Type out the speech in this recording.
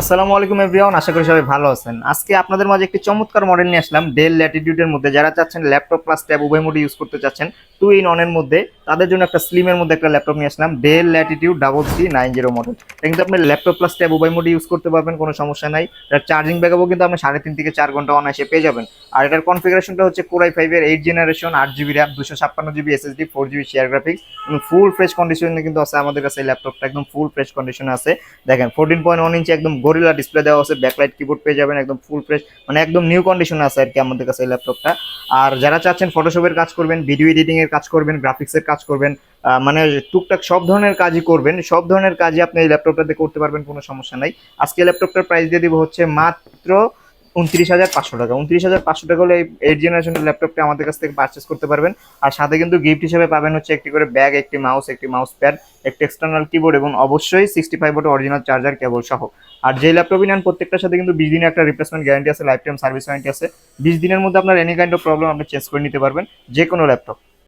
আসসালামু আলাইকুম এভরিওয়ান, আশা করি সবাই ভালো আছেন। আজকে আপনাদের মাঝে একটি চমৎকার মডেল নিয়ে আসলাম ডেল ল্যাটিটিউডের মধ্যে। যারা চাচ্ছেন ল্যাপটপ প্লাস ট্যাব উভয় মোডে ইউজ করতে চাচ্ছেন, টু ইন ওয়ান এর মধ্যে, তাদের জন্য একটা স্লিমের মধ্যে একটা ল্যাপটপ নিয়ে আসলাম ডেল ল্যাটিটিউড 3390 মডেল। এটা কিন্তু আপনি ল্যাপটপ প্লাস ট্যাব উভয় মোডে ইউজ করতে পারবেন, কোনো সমস্যা নাই। এটার চার্জিং ব্যাকআপও কিন্তু আপনি 3.5 থেকে 4 ঘন্টা অনায়াসে পেয়ে যাবেন। আর এটার কনফিগারেশনটা হচ্ছে কোরাই 5 এর 8 generation, 8 GB RAM, 256 GB SSD, 4 GB share graphics এবং ফুল ফ্রেশ কন্ডিশনে কিন্তু আছে আমাদের কাছে। এই ল্যাপটপটা একদম ফুল ফ্রেশ কন্ডিশনে আছে। দেখেন 14.1 ইঞ্চি একদম গরিলা ডিসপ্লে দেওয়া আছে, ব্যাকলাইট কিবোর্ড পেয়ে যাবেন, একদম ফুল ফ্রেশ, মানে একদম নিউ কন্ডিশনে আছে আর কি আমাদের কাছে এই ল্যাপটপটা। আর যারা চাচ্ছেন ফটোশপের কাজ করবেন, ভিডিও এডিটিং এর কাজ করবেন, গ্রাফিক্সের কাজ করবেন, মানে টুকটাক সব ধরনের কাজই করবেন, সব ধরনের কাজই আপনি এই ল্যাপটপটাতে করতে পারবেন, কোনো সমস্যা নাই। আজকে ল্যাপটপটার প্রাইস দিয়ে দিব হচ্ছে মাত্র 29,500 টাকা। 29,500 টাকা হলে এই 8 জেনারেশনের ল্যাপটপটা আমাদের কাছ থেকে পারচেস করতে পারবেন। আর সাথে কিন্তু গিফট হিসেবে পাবেন হচ্ছে একটি করে ব্যাগ, একটি মাউস প্যাড, একটি এক্সটার্নাল কিবোর্ড এবং অবশ্যই 65 ওয়াটের অরিজিনাল চার্জার কেবল সহ। আর যে ল্যাপটপই নেন প্রত্যেকটার সাথে কিন্তু 20 দিনের একটা রিপ্লেসমেন্ট গ্যারান্টি আছে, লাইফ টাইম সার্ভিস ওয়ারেন্টি আছে। 20 দিনের মধ্যে আপনার এনি কাইন্ড অফ প্রবলেম আপনি চেঞ্জ করে নিতে পারবেন যে কোনো ল্যাপটপ।